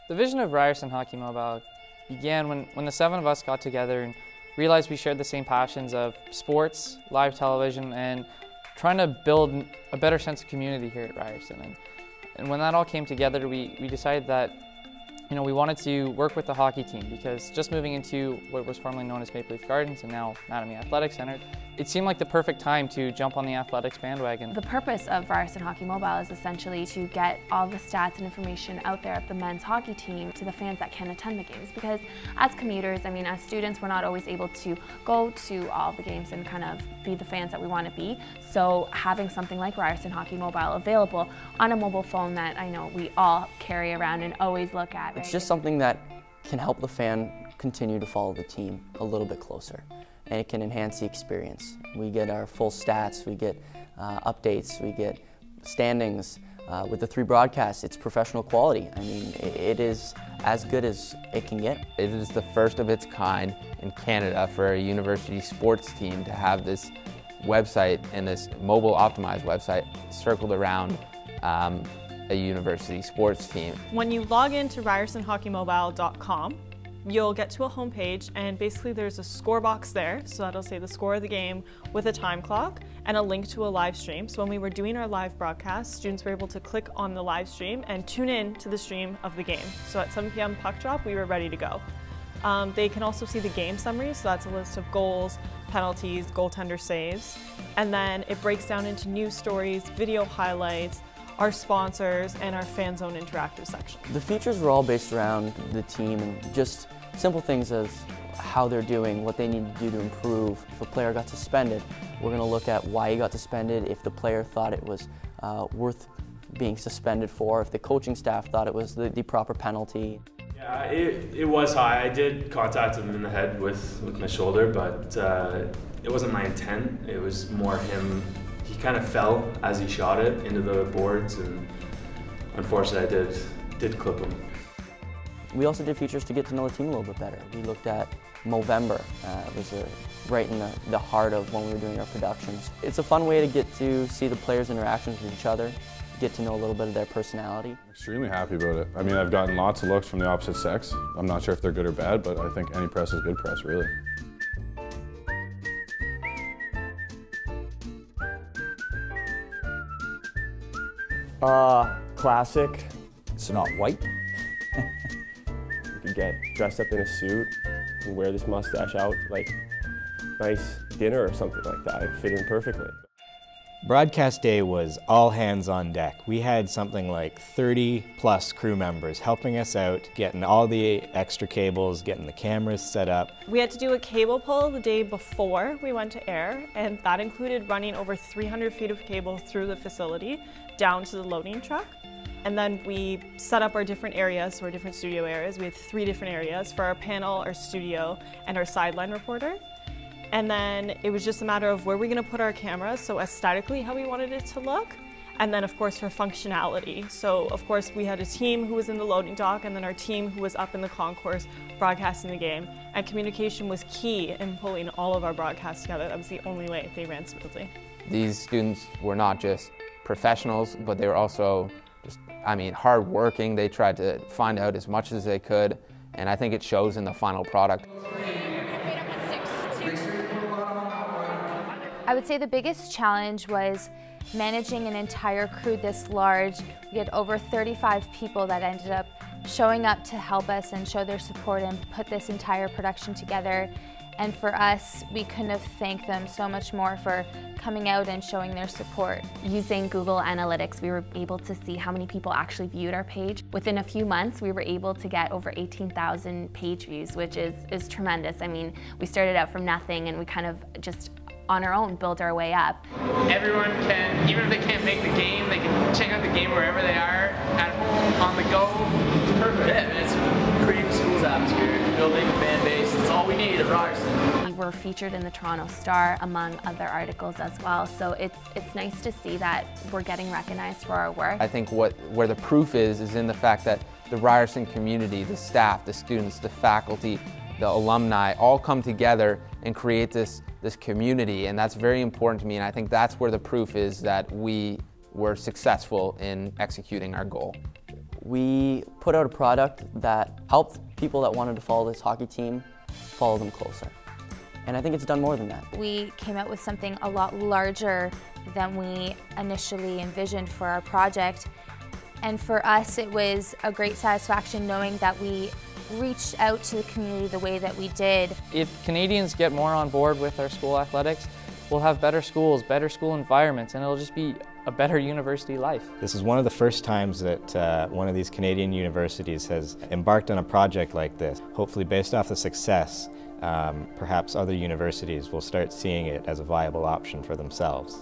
The vision of Ryerson Hockey Mobile began when the 7 of us got together and realized we shared the same passions of sports, live television, and trying to build a better sense of community here at Ryerson. And when that all came together, we decided that we wanted to work with the hockey team, because just moving into what was formerly known as Maple Leaf Gardens and now Mattamy Athletic Center, it seemed like the perfect time to jump on the athletics bandwagon. The purpose of Ryerson Hockey Mobile is essentially to get all the stats and information out there of the men's hockey team to the fans that can attend the games, because as commuters, as students, we're not always able to go to all the games and kind of be the fans that we want to be. So having something like Ryerson Hockey Mobile available on a mobile phone that I know we all carry around and always look at. It's just something that can help the fan continue to follow the team a little bit closer, and it can enhance the experience. We get our full stats, we get updates, we get standings. With the 3 broadcasts, it's professional quality. It is as good as it can get. It is the first of its kind in Canada for a university sports team to have this website and this mobile optimized website circled around a university sports team. When you log into RyersonHockeyMobile.com, you'll get to a homepage, and basically there's a score box there, so that'll say the score of the game with a time clock and a link to a live stream. So when we were doing our live broadcast, students were able to click on the live stream and tune in to the stream of the game. So at 7 p.m. puck drop, we were ready to go. They can also see the game summary, so that's a list of goals, penalties, goaltender saves, and then it breaks down into news stories, video highlights, our sponsors, and our fan zone interactive section. The features were all based around the team and just simple things as how they're doing, what they need to do to improve. If a player got suspended, we're going to look at why he got suspended, if the player thought it was worth being suspended for, if the coaching staff thought it was the proper penalty. Yeah, it was high. I did contact him in the head with my shoulder, but it wasn't my intent. It was more him. He kind of fell as he shot it into the boards, and unfortunately I did clip him. We also did features to get to know the team a little bit better. We looked at Movember. It was right in the heart of when we were doing our productions. It's a fun way to get to see the players' interactions with each other, get to know a little bit of their personality. I'm extremely happy about it. I've gotten lots of looks from the opposite sex. I'm not sure if they're good or bad, but I think any press is good press, really. Classic. It's not white. You could get dressed up in a suit and wear this mustache out like nice dinner or something like that. It'd fit in perfectly. Broadcast day was all hands on deck. We had something like 30+ crew members helping us out, getting all the extra cables, getting the cameras set up. We had to do a cable pull the day before we went to air, and that included running over 300 feet of cable through the facility down to the loading truck. And then we set up our different areas, so our different studio areas. We had 3 different areas for our panel, our studio, and our sideline reporter. And then it was just a matter of where we're going to put our cameras, so aesthetically how we wanted it to look, and then of course for functionality. So of course we had a team who was in the loading dock, and then our team who was up in the concourse broadcasting the game. And communication was key in pulling all of our broadcasts together. That was the only way they ran smoothly. These students were not just professionals, but they were also just, hardworking. They tried to find out as much as they could, and I think it shows in the final product. I would say the biggest challenge was managing an entire crew this large. We had over 35 people that ended up showing up to help us and show their support and put this entire production together. And for us, we couldn't have thanked them so much more for coming out and showing their support. Using Google Analytics, we were able to see how many people actually viewed our page. Within a few months, we were able to get over 18,000 page views, which is tremendous. I mean, we started out from nothing and we kind of just on our own build our way up. Everyone can, even if they can't make the game, they can check out the game wherever they are, at home, on the go. It's perfect. Yeah, man, it's creating school's atmosphere, building fan base. It's all we need at Ryerson. We were featured in the Toronto Star among other articles as well, so it's nice to see that we're getting recognized for our work. I think where the proof is in the fact that the Ryerson community, the staff, the students, the faculty, the alumni all come together and create this community, and that's very important to me, and I think that's where the proof is that we were successful in executing our goal. We put out a product that helped people that wanted to follow this hockey team follow them closer. And I think it's done more than that. We came out with something a lot larger than we initially envisioned for our project. And for us, it was a great satisfaction knowing that we reached out to the community the way that we did. If Canadians get more on board with our school athletics, we'll have better schools, better school environments, and it'll just be a better university life. This is one of the first times that one of these Canadian universities has embarked on a project like this. Hopefully, based off the success, perhaps other universities will start seeing it as a viable option for themselves.